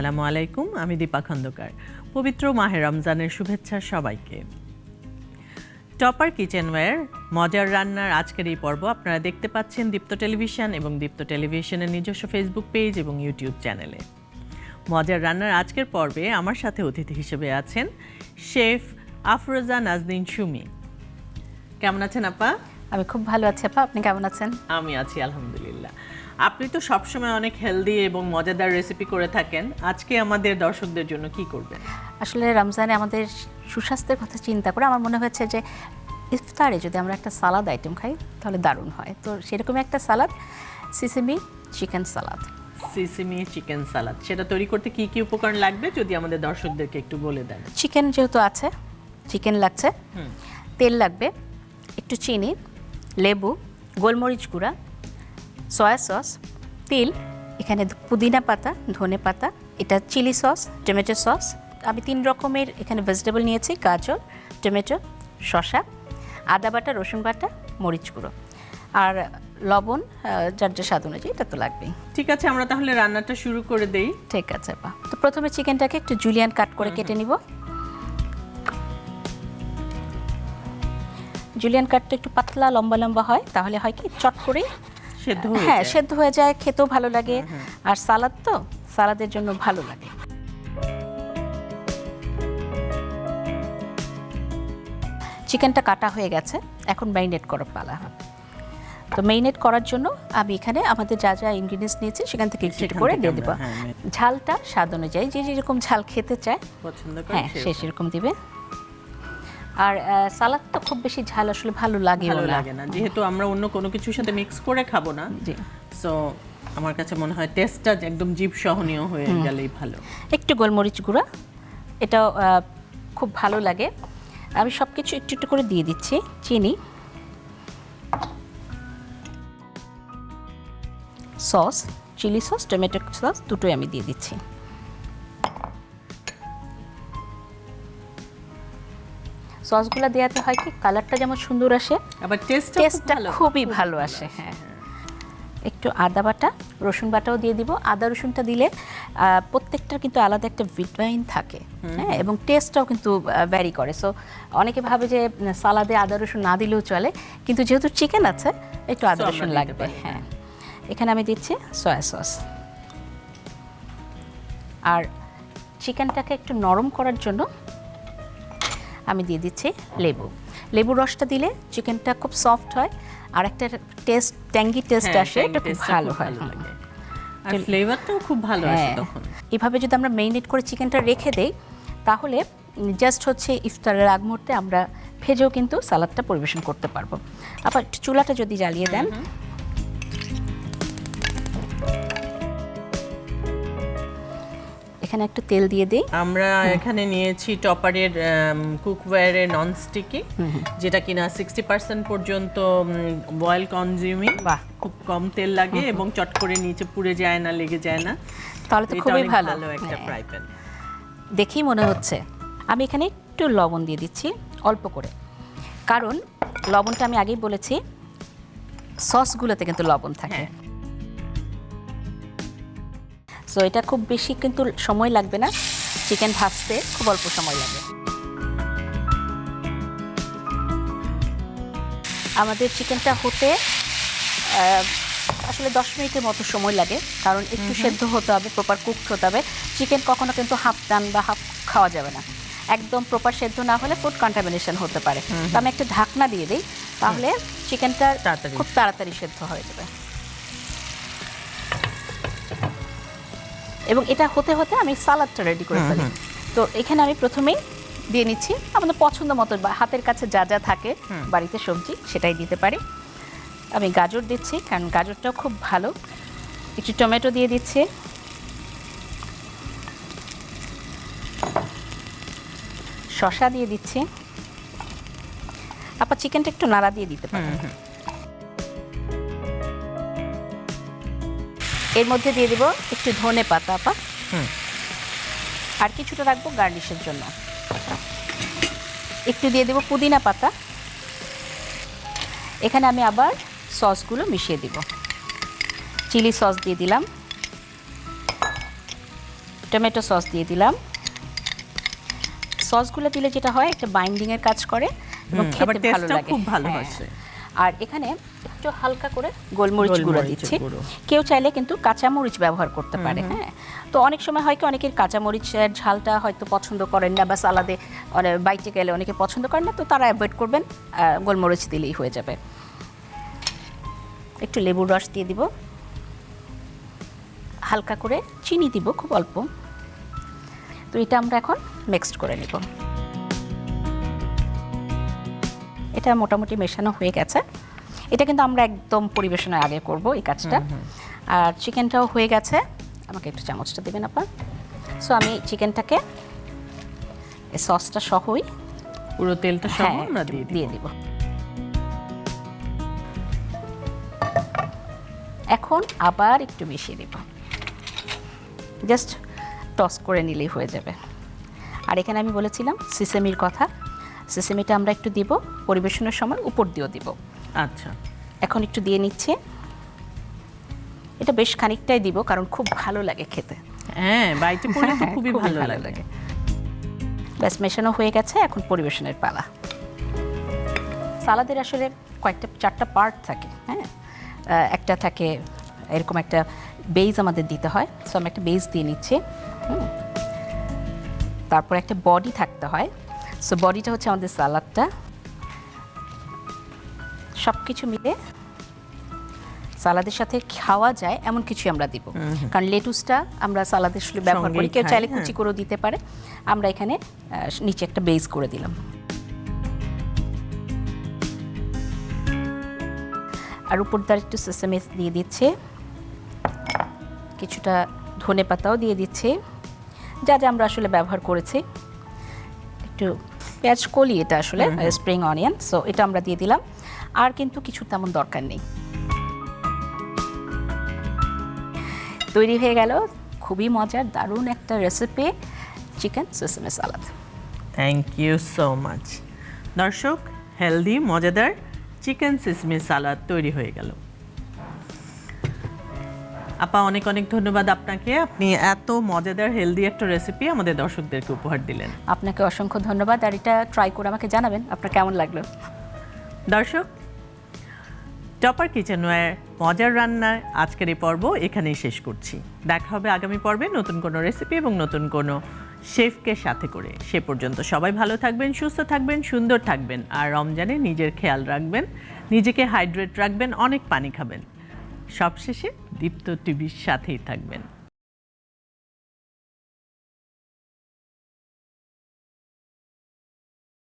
আসসালামু আলাইকুম, আমি দীপা খন্দকার। পবিত্র মাহে রমজানের শুভেচ্ছা সবাইকে। টপার কিচেনওয়্যার মজার রান্নার আজকের এই পর্ব আপনারা দেখতে পাচ্ছেন দীপ্ত টেলিভিশন এবং দীপ্ত টেলিভিশনের নিজস্ব ফেসবুক পেজ এবং ইউটিউব চ্যানেলে। মজার রান্নার আজকের পর্বে আমার সাথে অতিথি হিসেবে আছেন শেফ আফরোজা নাজনীন সুমি। কেমন আছেন আপা? আমি খুব ভালো আছি আপা, আপনি কেমন আছেন? আমি আছি আলহামদুলিল্লাহ। আপনি তো সবসময় অনেক হেলদি এবং মজাদার রেসিপি করে থাকেন, আজকে আমাদের দর্শকদের জন্য কি করবেন? আসলে রমজানে আমাদের সুস্বাস্থ্যের কথা চিন্তা করে আমার মনে হয়েছে যে ইফতারে যদি আমরা একটা সালাদ আইটেম খাই তাহলে দারুণ হয়। তো সেরকমই একটা salad, sesame chicken salad. Sesame chicken salad, সেটা তৈরি করতে কি কি উপকরণ লাগবে যদি আমাদের দর্শকদেরকে একটু বলে দেন। চিকেন যেহেতু আছে, চিকেন লাগছে, তেল লাগবে, একটু চিনি, লেবু, গোলমরিচ গুঁড়া, সয়া সস, তিল, এখানে পুদিনা পাতা, ধনে পাতা, এটা চিলি সস, টমেটো সস। আমি 3 রকমের এখানে ভেজিটেবল নিয়েছি, গাজর, টমেটো, শসা, আদা বাটা, রসুন বাটা, মরিচ গুঁড়ো আর লবণ যার যে স্বাদ অনুযায়ী, এটা তো লাগবেই। ঠিক আছে, আমরা তাহলে রান্নাটা শুরু করে দেই। ঠিক আছে আপা। তো প্রথমে চিকেনটাকে একটু জুলিয়ান কাট করে কেটে নিব। জুলিয়ান কাটটা একটু পাতলা লম্বা লম্বা হয়, তাহলে হয় কি চট করে সেদ্ধ হয়ে যায়, খেতেও ভালো লাগে। আর সালাদ তো, সালাদের জন্য ভালো লাগে। চিকেনটা কাটা হয়ে গেছে, এখন ম্যারিনেট করার পালা। তো ম্যারিনেট করার জন্য আমি এখানে আমাদের যা যা ইনগ্রিডিয়েন্টস নিয়েছি সেখান থেকে একটু করে দিয়ে দেবো। ঝালটা স্বাদ অনুযায়ী, যে যেরকম ঝাল খেতে চায় হ্যাঁ সে সেরকম দিবে। আর সালাদ তো খুব বেশি ঝাল আসলে ভালো লাগে না, যেহেতু আমরা অন্য কোনো কিছুর সাথে মিক্স করে খাবো না। সো আমার কাছে মনে হয় টেস্টটা একদম জিভ সহনীয় হয়ে গেলেই ভালো। একটু গোলমরিচ গুঁড়া, এটা খুব ভালো লাগে। আমি সব কিছু একটু একটু করে দিয়ে দিচ্ছি। চিনি, sauce, chilli sauce, tomato sauce দুটোই আমি দিয়ে দিচ্ছি। সসগুলো দেওয়াতে হয় কি কালারটা যেমন সুন্দর আসে, আবার টেস্টটা খুবই ভালো আসে। হ্যাঁ, একটু আদা বাটা, রসুন বাটাও দিয়ে দিব। আদা রসুনটা দিলে প্রত্যেকটার কিন্তু আলাদা একটা ভিটামিন থাকে, হ্যাঁ, এবং টেস্টটাও কিন্তু ভ্যারি করে। সো অনেকে ভাবে যে সালাদে আদা রসুন না দিলেও চলে, কিন্তু যেহেতু চিকেন আছে একটু আদা রসুন লাগবে। হ্যাঁ, এখানে আমি দিচ্ছি সয়া সস। আর চিকেনটাকে একটু নরম করার জন্য আমি দিয়ে দিচ্ছি লেবু। লেবুর রসটা দিলে চিকেনটা খুব সফট হয়, আর একটা টেস্ট, ট্যাঙ্গি টেস্ট আসে, এটা খুব ভালো হয়। আর ফ্লেভারটাও খুব ভালো আসে তখন। এভাবে যদি আমরা ম্যারিনেট করে চিকেনটা রেখে দেই, তাহলে জাস্ট হচ্ছে ইফতারের আগ মুহূর্তে আমরা ভেজেও কিন্তু সালাদটা পরিবেশন করতে পারবো। আবার চুলাটা যদি জ্বালিয়ে দেন, এখানে একটু তেল দিয়ে দিই। আমরা এখানে নিয়েছি টপারের কুকওয়্যারের নন স্টিকি, যেটা কিনা 60% পর্যন্ত বয়েল কনজিউমিং। খুব কম তেল লাগে এবং চট করে নিচে পুড়ে যায় না, লেগে যায় না। তাহলে তো খুবই ভালো একটা ফ্রাই প্যান। দেখেই মনে হচ্ছে। আমি এখানে একটু লবণ দিয়ে দিচ্ছি, অল্প করে, কারণ লবণটা আমি আগেই বলেছি সসগুলোতে কিন্তু লবণ থাকে। সো এটা খুব বেশি কিন্তু সময় লাগবে না, চিকেন ভাজতে খুব অল্প সময় লাগে। আমাদের চিকেনটা হতে আসলে 10 মিনিটের মতো সময় লাগে, কারণ একটু সেদ্ধ হতে হবে, প্রপার কুকড হতে হবে। চিকেন কখনো কিন্তু হাফ ডান বা হাফ খাওয়া যাবে না, একদম প্রপার সেদ্ধ না হলে ফুড কন্টামিনেশন হতে পারে। তো আমি একটা ঢাকনা দিয়ে দিই, তাহলে চিকেনটা খুব তাড়াতাড়ি সেদ্ধ হয়ে যাবে। এবং এটা হতে হতে আমি সালাদটা রেডি করে ফেলি। তো এখানে আমি প্রথমেই দিয়ে নিচ্ছি আমাদের পছন্দ মতো, হাতের কাছে যা যা থাকে বাড়িতে সবজি সেটাই দিতে পারি। আমি গাজর দিচ্ছি, কারণ গাজরটাও খুব ভালো। একটু টমেটো দিয়ে দিচ্ছি, শসা দিয়ে দিচ্ছি। আপা চিকেনটা একটু নাড়া দিয়ে দিতে পারেন। এর মধ্যে দিয়ে দেব একটু ধনে পাতা আপা, আর কিছুটা রাখবো গার্নিশের জন্য। একটু দিয়ে দেব পুদিনা পাতা। এখানে আমি আবার সসগুলো মিশিয়ে দিব। চিলি সস দিয়ে দিলাম, টমেটো সস দিয়ে দিলাম। সসগুলো দিলে যেটা হয় একটা বাইন্ডিং এর কাজ করে এবং খেতে ভালো লাগে, খুব ভালো হয়। আর এখানে একটু হালকা করে গোলমরিচ গুঁড়ো দিচ্ছি। কেউ চাইলে কিন্তু কাঁচামরিচ ব্যবহার করতে পারে। হ্যাঁ, তো অনেক সময় হয় কি অনেকের কাঁচামরিচের ঝালটা হয়তো পছন্দ করেন না, বা সালাদে বাইটে গেলে অনেকে পছন্দ করেন না, তো তারা অ্যাভয়েড করবেন, গোলমরিচ দিলেই হয়ে যাবে। একটু লেবুর রস দিয়ে দিব, হালকা করে চিনি দিব, খুব অল্প। তো এটা আমরা এখন মিক্সড করে নিব। এটা মোটামুটি মেশানো হয়ে গেছে। এটা কিন্তু আমরা একদম পরিবেশনের আগে করব এই কাজটা। আর চিকেনটাও হয়ে গেছে। আমাকে একটু চামচটা দেবেন আপা। সো আমি চিকেনটাকে এই সসটা সহই পুরো তেলটা সহ আমরা দিয়ে দিব। এখন আবার একটু মিশিয়ে দেব, জাস্ট টস করে নিলেই হয়ে যাবে। আর এখানে আমি বলেছিলাম সিসেমির কথা, সিসেমিটা আমরা একটু দিব পরিবেশনের সময়, উপর দিয়েও দিব। আচ্ছা, এখন একটু দিয়ে নিচ্ছে। এটা বেশ খানিকটাই দিব কারণ খুব ভালো লাগে খেতে। হ্যাঁ, বাইটে পড়লে তো খুবই ভালো লাগে। ব্যাস, মেশানো হয়ে গেছে, এখন পরিবেশনের পালা। সালাদের আসলে কয়েকটা 4টা পার্ট থাকে। হ্যাঁ, একটা থাকে এরকম একটা বেজ আমাদের দিতে হয়। সো আমি একটা বেজ দিয়ে নিচ্ছি। তারপর একটা বডি থাকতে হয়। সো বডিটা হচ্ছে আমাদের সালাদটা। সব কিছু মিলে সালাদের সাথে খাওয়া যায় এমন কিছু আমরা দিব, কারণ লেটুসটা আমরা সালাদের সাথে ব্যবহার করি, কেউ চাইলে কুচি করেও দিতে পারে। আমরা এখানে নিচে একটা বেজ করে দিলাম। আর উপর দিয়ে একটু সেসামি দিয়ে দিচ্ছে, কিছুটা ধনে পাতাও দিয়ে দিচ্ছে, যা যা আমরা আসলে ব্যবহার করেছি। একটু পেঁয়াজ কলি, এটা আসলে স্প্রিং অনিয়ন, সো এটা আমরা দিয়ে দিলাম। আর কিন্তু কিছু তেমন দরকার নেই। তৈরি হয়ে গেল খুবই মজার দারুণ একটা recipe, chicken sesame salad. Thank you so much. দর্শক, হেলদি মজাদার চিকেন সেসমি সালাদ তৈরি হয়ে গেল। আপা, অনেক অনেক ধন্যবাদ আপনাকে। আপনি এত মজাদার হেলদি একটা রেসিপি আমাদের দর্শকদেরকে উপহার দিলেন। আপনাকে অসংখ্য ধন্যবাদ। আর এটা ট্রাই করে আমাকে জানাবেন আপনার কেমন লাগলো। দর্শক, টপার কিচেনওয়্যার মজার রান্নার আজকের এই পর্ব এখানেই শেষ করছি। দেখা হবে আগামী পর্বে নতুন কোনো রেসিপি এবং নতুন কোনো শেফকে সাথে করে। সে পর্যন্ত সবাই ভালো থাকবেন, সুস্থ থাকবেন, সুন্দর থাকবেন। আর রমজানে নিজের খেয়াল রাখবেন, নিজেকে হাইড্রেট রাখবেন, অনেক পানি খাবেন। সবশেষে দীপ্ত টিভির সাথেই থাকবেন।